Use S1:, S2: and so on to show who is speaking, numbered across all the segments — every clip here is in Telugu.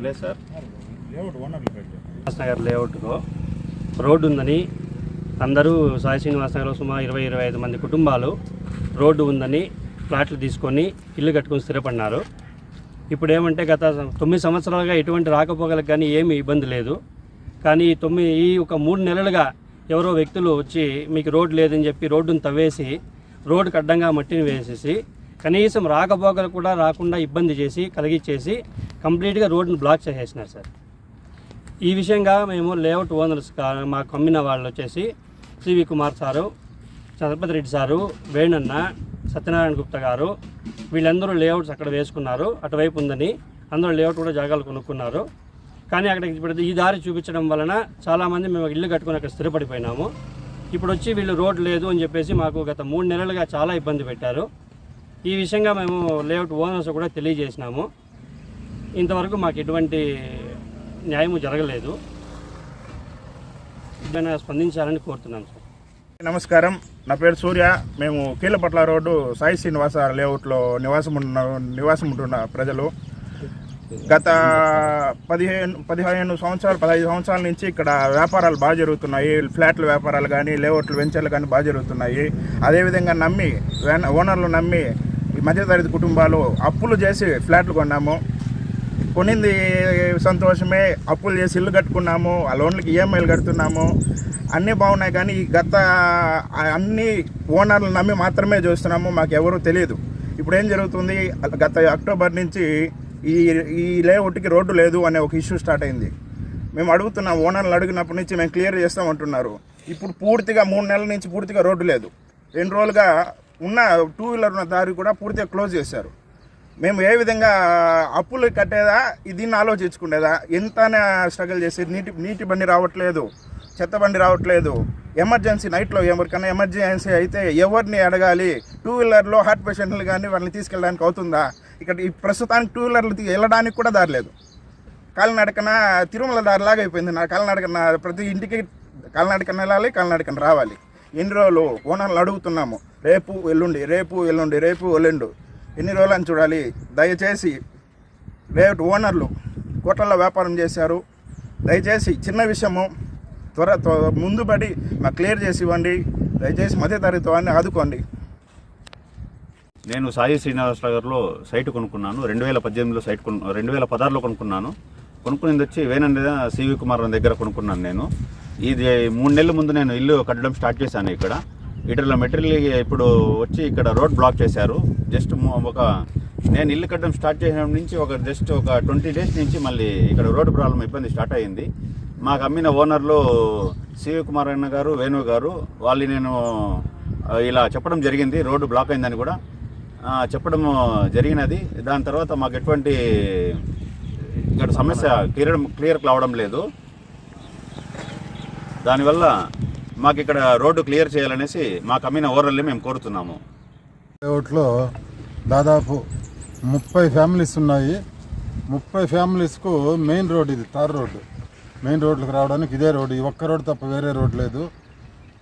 S1: లేదు సార్, నగర్ లేఅవుట్లో రోడ్డు ఉందని అందరూ సాయి శ్రీనివాస్ నగర్లో సుమారు 20-25 మంది కుటుంబాలు రోడ్డు ఉందని ఫ్లాట్లు తీసుకొని ఇల్లు కట్టుకొని స్థిరపడినారు. ఇప్పుడు ఏమంటే గత 9 సంవత్సరాలుగా ఎటువంటి రాకపోకలకు కానీ ఏమీ ఇబ్బంది లేదు. కానీ ఈ ఒక 3 నెలలుగా ఎవరో వ్యక్తులు వచ్చి మీకు రోడ్డు లేదని చెప్పి రోడ్డును తవ్వేసి రోడ్డుకు అడ్డంగా మట్టిని వేసేసి కనీసం రాకపోకలు కూడా రాకుండా ఇబ్బంది చేసి కలిగించేసి కంప్లీట్గా రోడ్డును బ్లాక్ చేసేసినారు సార్. ఈ విషయంగా మేము లేఅవుట్ ఓనర్స్ మాకు అమ్మిన వాళ్ళు వచ్చేసి సివి కుమార్ సారు, చలపతి రెడ్డి సారు, వేణన్న, సత్యనారాయణ గుప్తా గారు వీళ్ళందరూ లేఅవుట్స్ అక్కడ వేసుకున్నారు. అటువైపు ఉందని అందరూ లేఅవుట్ కూడా జాగాలు కొనుక్కున్నారు. కానీ అక్కడికి ఇప్పుడు ఈ దారి చూపించడం వలన చాలామంది మేము ఇల్లు కట్టుకుని అక్కడ స్థిరపడిపోయినాము. ఇప్పుడు వచ్చి వీళ్ళు రోడ్డు లేదు అని చెప్పేసి మాకు గత 3 నెలలుగా చాలా ఇబ్బంది పెట్టారు. ఈ విషయంగా మేము లేఅవుట్ ఓనర్స్ కూడా తెలియజేసినాము. ఇంతవరకు మాకు ఎటువంటి న్యాయము జరగలేదు. ఏదైనా స్పందించాలని కోరుతున్నాను సార్.
S2: నమస్కారం, నా పేరు సూర్య. మేము కీలపట్ల రోడ్డు సాయి శ్రీనివాస లేఅవుట్లో నివాసం ఉంటున్న ప్రజలు. గత 15 సంవత్సరాలు 15 సంవత్సరాల నుంచి ఇక్కడ వ్యాపారాలు బాగా జరుగుతున్నాయి. ఫ్లాట్ల వ్యాపారాలు కానీ లేఅవుట్లు వెంచర్లు కానీ బాగా జరుగుతున్నాయి. అదేవిధంగా ఓనర్లు నమ్మి ఈ మధ్యతరగతి కుటుంబాలు అప్పులు చేసి ఫ్లాట్లు కొన్నాము. కొనింది సంతోషమే, అప్పులు చేసి ఇల్లు కట్టుకున్నాము, ఆ లోన్లకి ఈఎంఐలు కడుతున్నాము, అన్నీ బాగున్నాయి. కానీ అన్ని ఓనర్లు నమ్మి మాత్రమే చూస్తున్నాము, మాకు ఎవరూ తెలియదు. ఇప్పుడు ఏం జరుగుతుంది, గత అక్టోబర్ నుంచి ఈ లేఅవుట్కి రోడ్డు లేదు అనే ఒక ఇష్యూ స్టార్ట్ అయింది. మేము అడుగుతున్నాం, ఓనర్లు అడిగినప్పటి నుంచి మేము క్లియర్ చేస్తామంటున్నారు. ఇప్పుడు పూర్తిగా 3 నెలల నుంచి పూర్తిగా రోడ్డు లేదు. 2 రోజులుగా ఉన్న 2 వీలర్ ఉన్న దారి కూడా పూర్తిగా క్లోజ్ చేశారు. మేము ఏ విధంగా అప్పులు కట్టేదా దీన్ని ఆలోచించుకునేదా? ఎంత స్ట్రగుల్ చేసి నీటి బండి రావట్లేదు, చెత్త బండి రావట్లేదు. ఎమర్జెన్సీ నైట్లో ఎవరికైనా ఎమర్జెన్సీ అయితే ఎవరిని అడగాలి? 2 వీలర్లో హార్ట్ పేషెంట్లు కానీ వాళ్ళని తీసుకెళ్ళడానికి అవుతుందా? ఇక్కడ ఈ ప్రస్తుతానికి 2 వీలర్లు వెళ్ళడానికి కూడా దారి లేదు. కాలినడకన తిరుమల దారిలాగా అయిపోయింది. నా కాలినడకన ప్రతి ఇంటికి కాలినడకన వెళ్ళాలి, కాలినడకన రావాలి. ఎన్ని రోజులు ఓనర్లు అడుగుతున్నాము, రేపు ఎల్లుండి ఎన్ని రోజులు అని చూడాలి? దయచేసి లేఅవుట్ ఓనర్లు కోట్లలో వ్యాపారం చేశారు. దయచేసి చిన్న విషయము ముందు పడి మాకు క్లియర్ చేసి ఇవ్వండి. దయచేసి మధ్యతరగతి వాడిని ఆదుకోండి.
S1: నేను సాయి శ్రీనివాస్ నగర్లో సైట్ కొనుక్కున్నాను. 2018లో 2016లో కొనుక్కున్నాను. కొనుక్కునేది వచ్చి వేనంద సివి కుమార్ దగ్గర కొనుక్కున్నాను. నేను ఇది 3 నెలల ముందు నేను ఇల్లు కట్టడం స్టార్ట్ చేశాను. ఇక్కడ మెటీరియల్ ఇప్పుడు వచ్చి ఇక్కడ రోడ్ బ్లాక్ చేశారు. జస్ట్ నేను ఇల్లు కట్టడం స్టార్ట్ చేసిన నుంచి ఒక 20 డేస్ నుంచి మళ్ళీ ఇక్కడ రోడ్డు ప్రాబ్లం ఇబ్బంది స్టార్ట్ అయ్యింది. మాకు అమ్మిన ఓనర్లు సివి కుమార్ అన్న గారు, వేణు గారు వాళ్ళు నేను ఇలా చెప్పడం జరిగింది. రోడ్డు బ్లాక్ అయిందని కూడా చెప్పడం జరిగినది. దాని తర్వాత మాకు ఎటువంటి ఇక్కడ సమస్య క్లియర్ కావడం లేదు. దానివల్ల మాకు ఇక్కడ రోడ్డు క్లియర్ చేయాలనేసి మాకు అమ్మిన ఓనర్లే మేము కోరుతున్నాము.
S3: లేఅవుట్లో దాదాపు 30 ఫ్యామిలీస్ ఉన్నాయి. 30 ఫ్యామిలీస్కు మెయిన్ రోడ్ ఇది, తార్ రోడ్డు. మెయిన్ రోడ్లకు రావడానికి ఇదే రోడ్డు, ఈ ఒక్క రోడ్డు తప్ప వేరే రోడ్డు లేదు.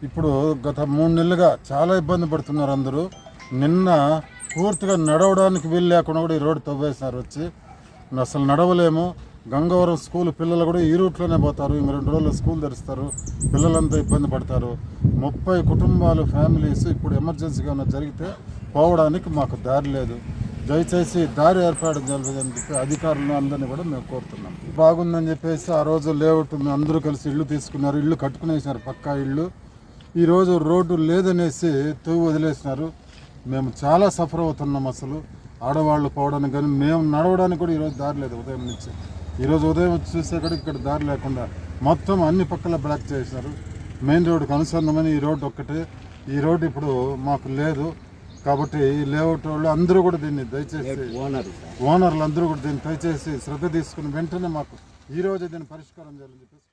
S3: ఇప్పుడు గత 3 నెలలుగా చాలా ఇబ్బంది పడుతున్నారు అందరూ. నిన్న పూర్తిగా నడవడానికి వీలు లేకుండా కూడా ఈ రోడ్డు తవ్వేశారు. వచ్చి అసలు నడవలేము. గంగవరం స్కూల్ పిల్లలు కూడా ఈ రూట్లోనే పోతారు. ఇంక 2 రోజుల్లో స్కూల్ తెరుస్తారు, పిల్లలంతా ఇబ్బంది పడతారు. 30 కుటుంబాలు ఫ్యామిలీస్ ఇప్పుడు ఎమర్జెన్సీగా ఏమైనా జరిగితే పోవడానికి మాకు దారి లేదు. దయచేసి దారి ఏర్పాటు జరగదని చెప్పి అధికారులను అందరినీ కూడా మేము కోరుతున్నాం. బాగుందని చెప్పేసి ఆ రోజు లేఅవుట్ అందరూ కలిసి ఇల్లు తీసుకున్నారు, ఇల్లు కట్టుకునేసినారు, పక్కా ఇల్లు. ఈరోజు రోడ్డు లేదనేసి వదిలేసినారు. మేము చాలా సఫర్ అవుతున్నాం. అసలు ఆడవాళ్ళు పోవడానికి కానీ మేము నడవడానికి కూడా ఈరోజు దారి లేదు. ఉదయం నుంచి ఈరోజు ఉదయం చూసే కూడా ఇక్కడ దారి లేకుండా మొత్తం అన్ని పక్కల బ్లాక్ చేశారు. మెయిన్ రోడ్డుకు అనుసంధానమైన ఈ రోడ్డు ఒక్కటే. ఈ రోడ్డు ఇప్పుడు మాకు లేదు. కాబట్టి లేఅవుట్ వాళ్ళు అందరూ కూడా దీన్ని దయచేసి ఓనర్లు అందరూ కూడా దీన్ని దయచేసి శ్రద్ధ తీసుకుని వెంటనే మాకు ఈరోజు దీన్ని పరిష్కారం చేయాలని చెప్పేసి